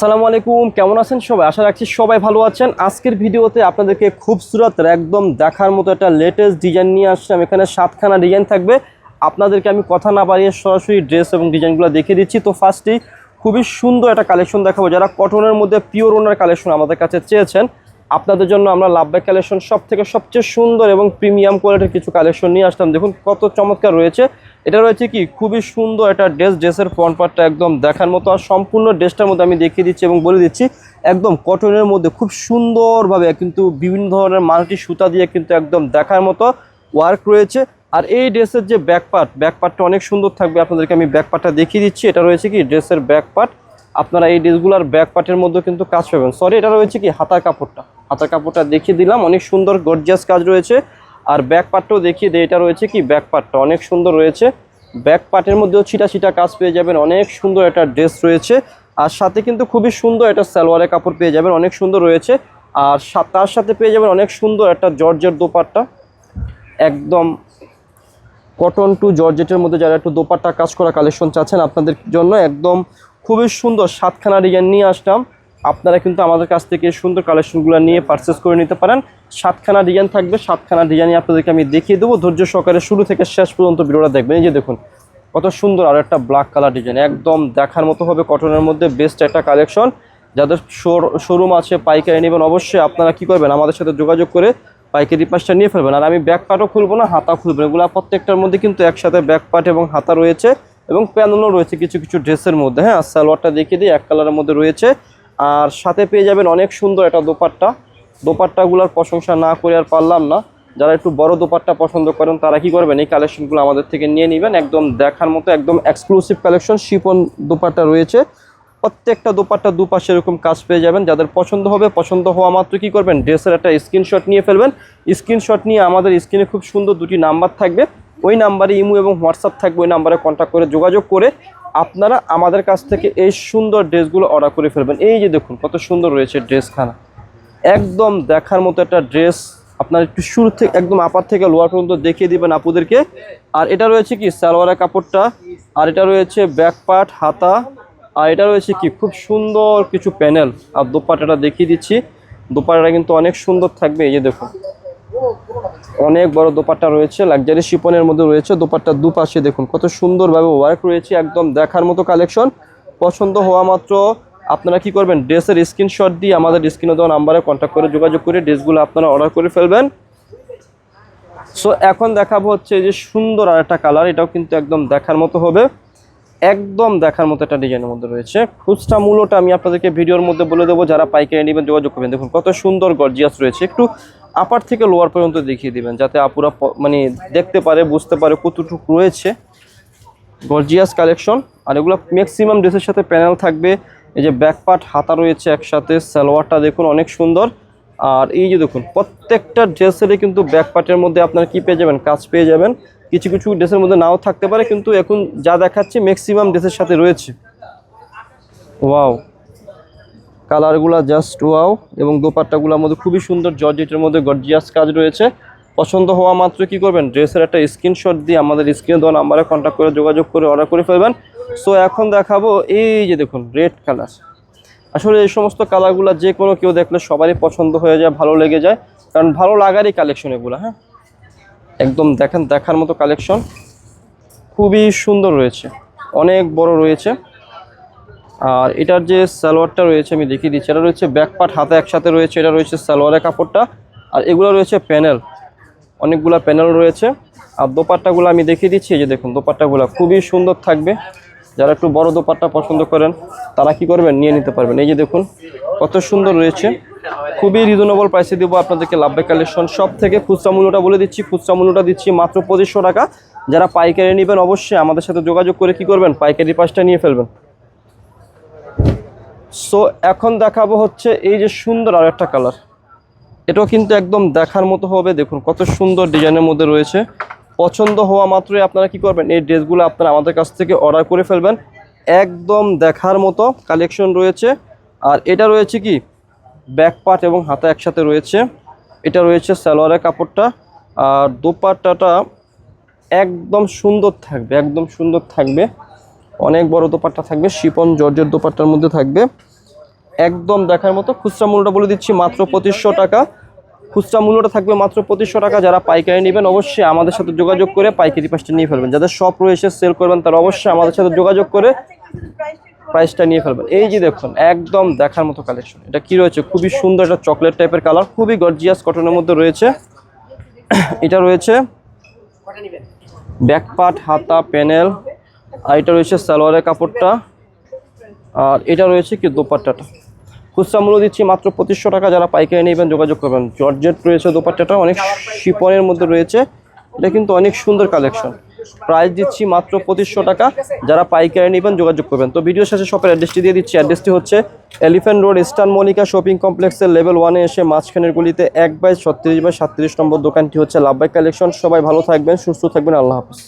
আসসালামু আলাইকুম, কেমন আছেন সবাই? আশা রাখছি সবাই ভালো আছেন। আজকের ভিডিওতে আপনাদেরকে খুবসুরত একদম দেখার মতো একটা লেটেস্ট ডিজাইন নিয়ে আসলাম। এখানে 7খানা ডিজাইন থাকবে। আপনাদেরকে আমি কথা না বাড়িয়ে সরাসরি ড্রেস এবং ডিজাইনগুলো দেখিয়ে দিচ্ছি। তো ফার্স্টেই খুবই সুন্দর একটা কালেকশন দেখাবো। যারা কটনের মধ্যে পিওর ওনার কালেকশন আমাদের কাছে চেয়েছেন, আপনাদের জন্য আমরা লাভবাই কালেকশন সবচেয়ে সুন্দর এবং প্রিমিয়াম কোয়ালিটির কিছু কালেকশন নিয়ে আসলাম। দেখুন কত চমৎকার রয়েছে। এটা রয়েছে কি খুবই সুন্দর একটা ড্রেসের ফ্রন্ট পার্টটা একদম দেখার মতো। আর সম্পূর্ণ ড্রেসটার মধ্যে আমি দেখিয়ে দিচ্ছি এবং বলে দিচ্ছি একদম কটনের মধ্যে খুব সুন্দরভাবে কিন্তু বিভিন্ন ধরনের মাল্টি সুতা দিয়ে কিন্তু একদম দেখার মতো ওয়ার্ক রয়েছে। আর এই ড্রেসের যে ব্যাকপার্টটা অনেক সুন্দর থাকবে। আপনাদেরকে আমি ব্যাকপার্টটা দেখিয়ে দিচ্ছি। এটা রয়েছে কি ড্রেসের ব্যাকপার্ট। আপনারা এই ড্রেসগুলোর ব্যাকপার্টের মধ্যে কিন্তু কাজ পাবেন। সরি, এটা রয়েছে কি হাতার কাপড়টা দেখিয়ে দিলাম। অনেক সুন্দর গর্জিয়াস কাজ রয়েছে। আর ব্যাক পার্টটাও দেখিয়ে দেয়। এটা রয়েছে কি ব্যাক পার্টটা অনেক সুন্দর রয়েছে। ব্যাক পার্টের মধ্যেও ছিটা কাজ পেয়ে যাবেন। অনেক সুন্দর একটা ড্রেস রয়েছে। আর সাথে কিন্তু খুবই সুন্দর একটা সালোয়ারের কাপড় পেয়ে যাবেন, অনেক সুন্দর রয়েছে। আর তার সাথে পেয়ে যাবেন অনেক সুন্দর একটা জর্জেট দোপাট্টা, একদম কটন টু জর্জেটের মধ্যে। যারা একটু দোপাট্টা কাজ করা কালেকশন চাচ্ছেন, আপনাদের জন্য একদম খুবই সুন্দর 7খানা ডিজাইন নিয়ে আসলাম। আপনারা কিন্তু আমাদের কাছ থেকে সুন্দর কালেকশনগুলো নিয়ে পারচেস করে নিতে পারেন। 7খানা ডিজাইন থাকবে। 7খানা ডিজাইনই আপনাদেরকে আমি দেখিয়ে দেবো। ধৈর্য সহকারে শুরু থেকে শেষ পর্যন্ত ভিডিওটা দেখবেন। এই যে দেখুন কত সুন্দর আর একটা ব্ল্যাক কালার ডিজাইন, একদম দেখার মতো হবে। কটনের মধ্যে বেস্ট একটা কালেকশন। যাদের শোরুম আছে, পাইকারি নেবেন, অবশ্যই আপনারা কি করবেন আমাদের সাথে যোগাযোগ করে পাইকারি পাশটা নিয়ে ফেলবেন। আর আমি ব্যাক পার্টও খুলবো না, হাতা খুলবেন। এগুলো প্রত্যেকটার মধ্যে কিন্তু একসাথে ব্যাক পার্ট এবং হাতা রয়েছে এবং প্যানেলও রয়েছে কিছু ড্রেসের মধ্যে। হ্যাঁ, সালোয়ারটা দেখিয়ে দিই, এক কালারের মধ্যে রয়েছে। আর সাথে পেয়ে যাবেন অনেক সুন্দর একটা দোপাট্টাগুলোর প্রশংসা না করে আর পারলাম না। যারা একটু বড় দোপাট্টা পছন্দ করেন তারা কি করবেন, এই কালেকশনগুলো আমাদের থেকে নিয়ে নেবেন। একদম দেখার মতো একদম এক্সক্লুসিভ কালেকশন। শিফন দোপাট্টা রয়েছে। প্রত্যেকটা দোপাট্টা দুপাশে এরকম কাজ পেয়ে যাবেন। যাদের পছন্দ হবে, পছন্দ হওয়া মাত্র কি করবেন, ড্রেসের একটা স্ক্রিনশট নিয়ে ফেলবেন। স্ক্রিনশট নিয়ে আমাদের স্ক্রিনে খুব সুন্দর দুটি নাম্বার থাকবে, ওই নাম্বারে ইমো এবং হোয়াটসঅ্যাপ থাকবে। ওই নাম্বারে কন্ট্যাক্ট করে যোগাযোগ করে আপনারা আমাদের কাছ থেকে এই সুন্দর ড্রেসগুলো অর্ডার করে ফেলবেন। এই যে দেখুন কত সুন্দর রয়েছে ড্রেসখানা, একদম দেখার মতো একটা ড্রেস। আপনার একটু শুরু থেকে একদম আপার থেকে লোয়ার পর্যন্ত দেখিয়ে দিবেন আপুদেরকে। আর এটা রয়েছে কি সালোয়ারের কাপড়টা, আর এটা রয়েছে ব্যাক পার্ট, হাতা, আর এটা রয়েছে কি খুব সুন্দর কিছু প্যানেল। আর দোপাট্টাটা দেখিয়ে দিচ্ছি। দোপাট্টাটা কিন্তু অনেক সুন্দর থাকবে। এই যে দেখুন অনেক বড় দোপাট্টা রয়েছে, লাক্সারি শিপনের মধ্যে রয়েছে। দোপাট্টার দুপাশে দেখুন কত সুন্দরভাবে ওয়ার্ক রয়েছে, একদম দেখার মতো কালেকশন। পছন্দ হওয়া মাত্র আপনারা কি করবেন, ড্রেসের স্ক্রিনশট দিয়ে আমাদের স্ক্রিনে দেওয়া নাম্বারে কন্ট্যাক্ট করে যোগাযোগ করে ড্রেসগুলো আপনারা অর্ডার করে ফেলবেন। সো এখন দেখাবো হচ্ছে যে সুন্দর আর একটা কালার। এটাও কিন্তু একদম দেখার মতো হবে, একদম দেখার মতো একটা ডিজাইনের মধ্যে রয়েছে। খুচরা মূল্যটা আমি আপনাদেরকে ভিডিওর মধ্যে বলে দেবো, যারা পাইকারি নেবেন যোগাযোগ করবেন। দেখুন কত সুন্দর গর্জিয়াস রয়েছে। একটু আপার থেকে লোয়ার পর্যন্ত দেখিয়ে দিবেন, যাতে আপুরা মানে দেখতে পারে, বুঝতে পারে কতটুকু রয়েছে। Gorgeous collection. আর এগুলো ম্যাক্সিমাম ড্রেসের সাথে প্যানেল থাকবে। এই যে ব্যাক পার্ট, হাতা রয়েছে একসাথে। সালোয়ারটা দেখুন অনেক সুন্দর। আর এই যে দেখুন প্রত্যেকটা ড্রেসেরই কিন্তু ব্যাক পার্টের মধ্যে আপনারা কি পেয়ে যাবেন, কাজ পেয়ে যাবেন। কিছু ড্রেসের মধ্যে নাও থাকতে পারে, কিন্তু এখন যা দেখাচ্ছে ম্যাক্সিমাম ড্রেসের সাথে রয়েছে। ওয়াও, কালারগুলা জাস্ট ওয়াও। এবং দোপাট্টাগুলোর মধ্যে খুবই সুন্দর জর্জেটের মধ্যে গর্জিয়াস কাজ রয়েছে। পছন্দ হওয়া মাত্র কি করবেন, ড্রেসের একটা স্ক্রিনশট দিয়ে আমাদের স্ক্রিনে দেওয়া নাম্বারে কন্ট্যাক্ট করে যোগাযোগ করে অর্ডার করে ফেলবেন। সো এখন দেখাবো এই যে দেখুন রেড কালার। আসলে এই সমস্ত কালারগুলো যে কোনো কেউ দেখলে সবারই পছন্দ হয়ে যায়, ভালো লেগে যায়, কারণ ভালো লাগারই কালেকশন এগুলো। হ্যাঁ, একদম দেখেন দেখার মতো কালেকশন, খুবই সুন্দর রয়েছে, অনেক বড় রয়েছে। আর এটার যে সালোয়ারটা রয়েছে আমি দেখিয়ে দিচ্ছি। এটা রয়েছে ব্যাক পার্ট, হাতে একসাথে রয়েছে। এটা রয়েছে সালোয়ারের কাপড়টা। আর এগুলো রয়েছে প্যানেল, অনেকগুলো প্যানেল রয়েছে। আর দোপাট্টাগুলো আমি দেখিয়ে দিচ্ছি। এই যে দেখুন দোপাট্টাগুলো খুবই সুন্দর থাকবে। যারা একটু বড় দোপাট্টা পছন্দ করেন তারা কি করবেন, নিয়ে নিতে পারবেন। এই যে দেখুন কত সুন্দর রয়েছে। খুবই রিজনেবল প্রাইসে দেবো আপনাদেরকে লাভবাই কালেকশন সব থেকে। খুচরা মূল্যটা বলে দিচ্ছি, খুচরা মূল্যটা দিচ্ছি মাত্র 2500 টাকা। যারা পাইকারি নেবেন অবশ্যই আমাদের সাথে যোগাযোগ করে কি করবেন, পাইকারি পাশটা নিয়ে ফেলবেন। সো এখন দেখাবো হচ্ছে এই যে সুন্দর আর একটা কালার। এটাও কিন্তু একদম দেখার মতো হবে। দেখুন কত সুন্দর ডিজাইনের মধ্যে রয়েছে। পছন্দ হওয়া মাত্রই আপনারা কি করবেন, এই ড্রেসগুলো আপনারা আমাদের কাছ থেকে অর্ডার করে ফেলবেন। একদম দেখার মতো কালেকশন রয়েছে। আর এটা রয়েছে কি ব্যাক পার্ট এবং হাতা একসাথে রয়েছে। এটা রয়েছে সালোয়ারের কাপড়টা। আর দোপাট্টাটা একদম সুন্দর থাকবে, একদম সুন্দর থাকবে। অনেক বড় দোপাট্টা থাকবে, শিপন জর্জের দোপাট্টার মধ্যে থাকবে। একদম দেখার মতো। খুচরা মূল্যটা বলে দিচ্ছি মাত্র 2500 টাকা। খুচরা মূল্যটা থাকবে মাত্র 2500 টাকা। যারা পাইকারি নেবেন অবশ্যই আমাদের সাথে যোগাযোগ করে পাইকারি পাঁচটা নিয়ে ফেলবেন। যাদের শপ রয়েছে সেল করবেন তারা অবশ্যই আমাদের সাথে যোগাযোগ করে প্রাইসটা নিয়ে ফেলবেন। এই যে দেখুন একদম দেখার মতো কালেকশন। এটা কি রয়েছে, খুবই সুন্দর একটা চকলেট টাইপের কালার, খুবই গর্জিয়াস কটনের মধ্যে রয়েছে। এটা রয়েছে ব্যাক পার্ট, হাতা, প্যানেল, আর এটা রয়েছে সালোয়ারের কাপড়টা, আর এটা রয়েছে কি দোপাট্টাটা। খুচরা মূল্য দিচ্ছি মাত্র 2500 টাকা। যারা পাইকারি নেবেন যোগাযোগ করবেন। জর্জেট রয়েছে দোপাট্টাটা, অনেক শিপনের মধ্যে রয়েছে। এটা কিন্তু অনেক সুন্দর কালেকশন। প্রাইস দিচ্ছি মাত্র 2500 টাকা। যারা পাইকারি নেবেন যোগাযোগ করবেন। তো ভিডিওর শেষে শপের অ্যাড্রেসটি দিয়ে দিচ্ছি। অ্যাড্রেসটি হচ্ছে elephant road, eastern Mallika shopping কমপ্লেক্সের লেভেল 1-এ এসে মাঝখানের গলিতে 1/36/37 নম্বর দোকানটি হচ্ছে লাভবাই কালেকশন। সবাই ভালো থাকবেন, সুস্থ থাকবেন, আল্লাহ হাফেজ।